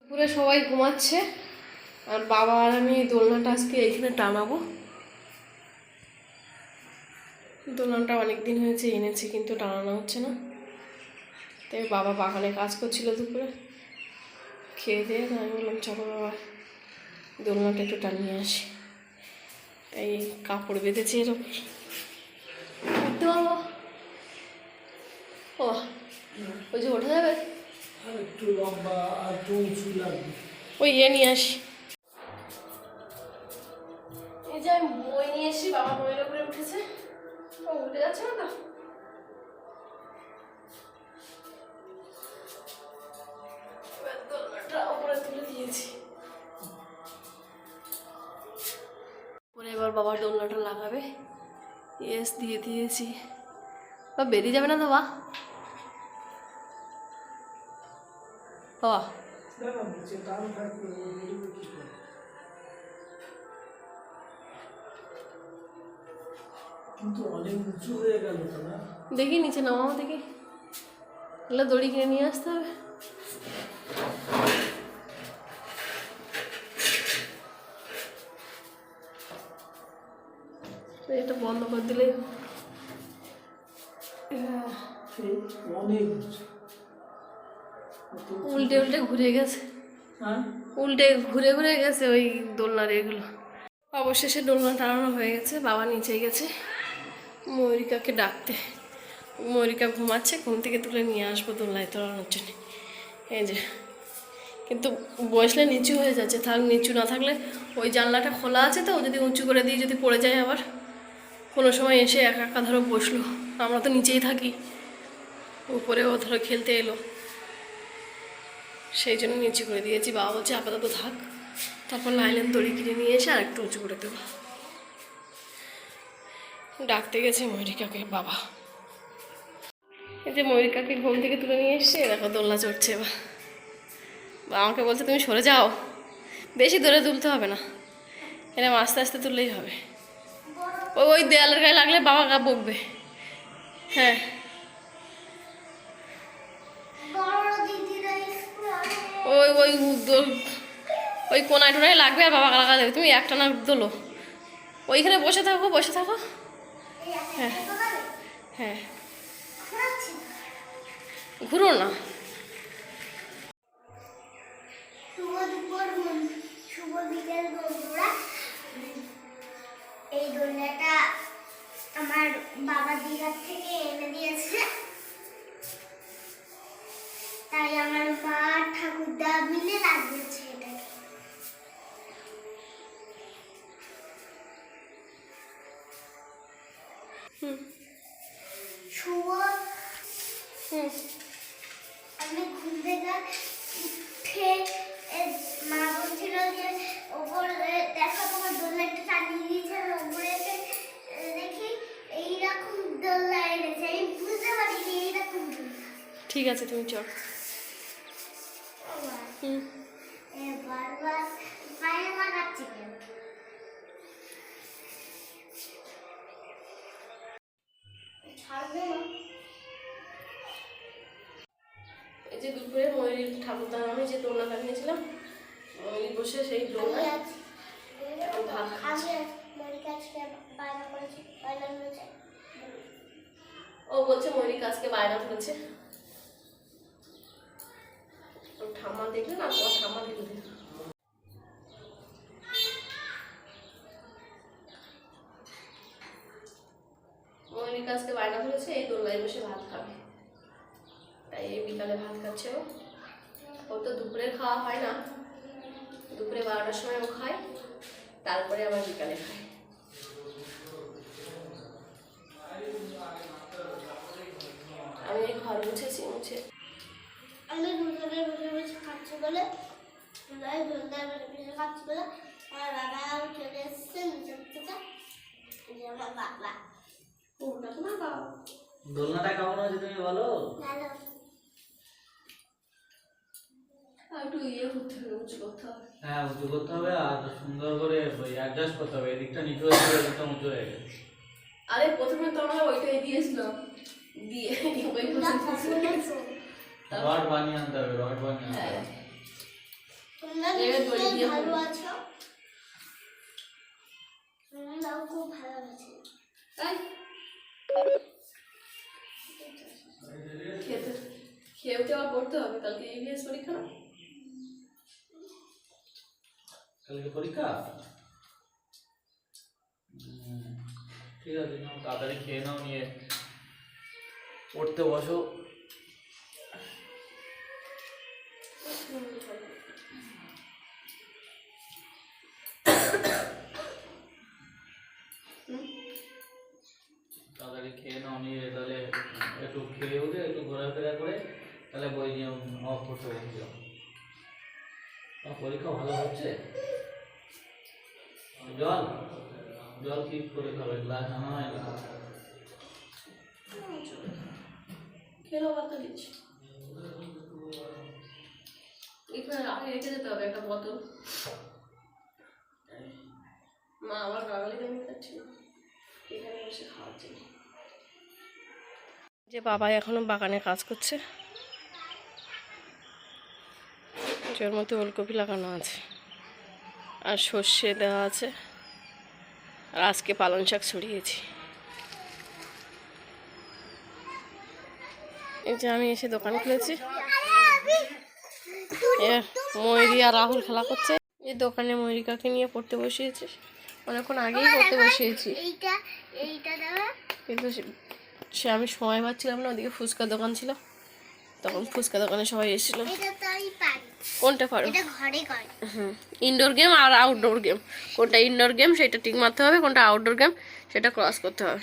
পুরো সবাই ঘুমাচ্ছে আর বাবা আর আমি দোলনাটা আজকে এইখানে টানাবো। দোলনাটা অনেক দিন হয়েছে এনেছি কিন্তু টানানো হচ্ছে না, তাই বাবা বাগানে কাজ করছিল দুপুরে, খেয়ে দিয়ে আমি বললাম চলো বাবা দোলনাটা একটু টানিয়ে আসি, তাই কাপড় বেঁধেছি এর ওপর। তো ও ওই যে ওঠা যাবে, একটু লম্বা আর একটু উঁচু লাগবে। ওই নিয়ে আসি। এই যে আমি বই নিয়ে এসি, বাবা বইয়ের উপরে উঠেছে, ও উঠে যাচ্ছে না তো। দোলনাটা উপরে তুলে দিয়েছি, পরে এবার বাবার দোলনাটা লাগাবে। ইয়েস দিয়ে দিয়েছি। বা বেরিয়ে যাবে না তো বা বাবা? কিন্তু অনেক উঁচু হয়ে গেল তো না? দেখি নিচে নামাও দেখি, এগুলো দড়ি কিনে নিয়ে আসতে হবে। এটা বন্ধ করে দিলে অনেক উঁচু। উল্টে উল্টে ঘুরে গেছে, হ্যাঁ উল্টে ঘুরে ঘুরে গেছে ওই দোলনার এগুলো। অবশেষে দোলনা টানানো হয়ে গেছে, বাবা নিচে গেছে ময়ূরিকাকে ডাকতে। ময়ূরিকা ঘুমাচ্ছে, ঘুম থেকে তুলে নিয়ে আসবো দোলনায় তোলানোর জন্য। এই যে কিন্তু বসলে নিচু হয়ে যাচ্ছে, থাক নিচু না থাকলে ওই জানলাটা খোলা আছে তো, যদি উঁচু করে দিই যদি পড়ে যায় আবার কোনো সময় এসে একা একা ধরো বসলো, আমরা তো নিচেই থাকি, উপরেও ধরো খেলতে এলো, সেই জন্য নিচু করে দিয়েছি। বাবা বলছে আপাতত থাক, তারপর লাইলেন দড়ি কিনে নিয়ে এসে আর একটু উঁচু করে দেবো। ডাকতে গেছে ময়ূরিকাকে বাবা। এই যে ময়ূরিকাকে ঘুম থেকে তুলে নিয়ে এসছে, দেখো দোলনা চড়ছে এবার। বাবা আমাকে বলছে তুমি সরে যাও, বেশি দূরে তুলতে হবে না, এরকম আস্তে আস্তে তুললেই হবে। ওই দেয়ালের গায়ে লাগলে বাবা গা বকবে। হ্যাঁ ওই ওই ওই কোনায় টোনায় লাগবে আর বাবা লাগা দেবে, তুমি একটা না দোলো, ওইখানে বসে থাকো বসে থাকো। হ্যাঁ হ্যাঁ ঘুরো না। শুভ বিকেল বন্ধুরা, এই দোলনাটা আমার বাবা দীঘার থেকে এনে দিয়েছে, তাই আমার মা ঠাকুরদা মিলে লাগিয়েছে এটাকে। শুভ আমি ঘুম থেকে উঠে মা বলছিল যে ওপরে দেখো তোমার দোলনাটা টানিয়ে দিয়েছে, ওপরে দেখি এইরকম দোলনা এনেছে, আমি বুঝতে পারিনি এইরকম দোলনা। ঠিক আছে তুমি চল। বারবার পায়ে লাগাচ্ছে কেন? ছাড়বে না। এই যে দুপুরে ময়ূরী ঠাকুরদার আমি যে দোলনা টানিয়েছিলাম, ময়ূরী বসে সেই দোলনা ভাত খাচ্ছে। ও বলছে ময়ূরী আজকে বায়না ধরেছে, ওর ঠাম্মা দেখলে না, ওর ঠাম্মা দেখলে ময়ূরী আজকে বায়না ধরেছে এই দোলনায় বসে ভাত খাবে, তাই এই বিকালে ভাত খাচ্ছে ও। ও তো দুপুরে খাওয়া হয় না, দুপুরে 12টার সময় ও খায়, তারপরে আবার বিকালে খায়। আমি এই ঘর মুছেছি, মুছে আমি দুজনে বসে বসে খাচ্ছি বলে, খাচ্ছি বলে আমার বাবা চলে এসছে নিচের থেকে। আমার বাবা দোলনাটা কেমন হয়েছে তুমি বলো? ভালো। একটু ইয়ে করতে হবে, উঁচু করতে হবে। হ্যাঁ উঁচু করতে হবে আর সুন্দর করে অ্যাডজাস্ট করতে হবে, এদিকটা নিচু হয়ে গেছে, এদিকটা উঁচু হয়ে গেছে। আরে প্রথমে তো আমরা ওইটাই দিয়েছিলাম, দিয়ে ওই রড বানিয়ে আনতে হবে, রড বানিয়ে আনতে হবে। এবার দড়ি দিয়ে ভালো আছো? দাও খুব ভালো আছে। তাই খেতে খেয়ে উঠে আবার পড়তে হবে, কালকে ইভিএস পরীক্ষা না? কালকে পরীক্ষা? ঠিক আছে, নাও তাড়াতাড়ি খেয়ে নাও, নিয়ে পড়তে বসো। তাড়াতাড়ি খেয়ে নাও, নিয়ে তাহলে একটু খেয়ে উঠে একটু ঘোরাফেরা করে তাহলে বই নিয়ে অফ করতে বসে যাও। তোমার পরীক্ষা ভালো হচ্ছে? জল জল কি করে খাবে? গ্লাস আনা হয় না? খেলেও ভাত দিচ্ছি। এখানে আগে রেখে যেতে হবে একটা বোতল। মা আবার গাগালি আমি খাচ্ছি না, এখানে বসে খাওয়াচ্ছি। যে বাবা এখনো বাগানে কাজ করছে, যার মধ্যে ওলকপি লাগানো আছে আর সর্ষে দেওয়া আছে, আর আজকে পালং শাক ছড়িয়েছি। এই যে আমি এসে দোকান খুলেছি, ময়ূরী আর রাহুল খেলা করছে। এই দোকানে ময়ূরিকাকে নিয়ে পড়তে বসিয়েছি, অনেকক্ষণ আগেই পড়তে বসিয়েছি, এইটা এইটা দাও। কিন্তু সে আমি সময় পাচ্ছিলাম না, ওদিকে ফুচকা দোকান ছিল, তখন ফুচকা দোকানে সবাই এসেছিল। এটা তো আমি পারি। কোনটা পারো? এটা ঘরে করে। হুম, ইনডোর গেম আর আউটডোর গেম, কোনটা ইনডোর গেম সেটা টিক মারতে হবে, কোনটা আউটডোর গেম সেটা ক্রস করতে হবে।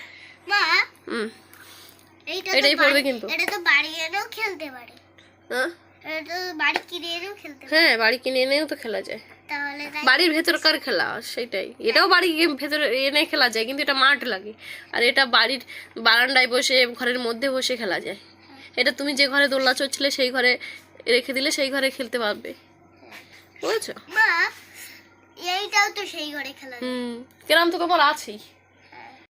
মা হুম, এইটা এটাই তো পড়বে কিন্তু। এটা তো বাড়ি এনেও খেলতে পারে। হ্যাঁ এটা তো বাড়ি কিনে এনেও খেলতে পারে। হ্যাঁ, বাড়ি কিনে এনেও তো খেলা যায়, তাহলে তাই বাড়ির ভেতরকার খেলা সেটাই। এটাও বাড়ি ভেতরে এনে খেলা যায়, কিন্তু এটা মাঠ লাগে, আর এটা বাড়ির বারান্দায় বসে ঘরের মধ্যে বসে খেলা যায়। এটা তুমি যে ঘরে দোলনা চড়ছিলে সেই ঘরে রেখে দিলে সেই ঘরে খেলতে পারবে, বুঝেছো? মা এইটাও তো সেই ঘরে খেলা যায়। কেরাম তো তোমার আছেই।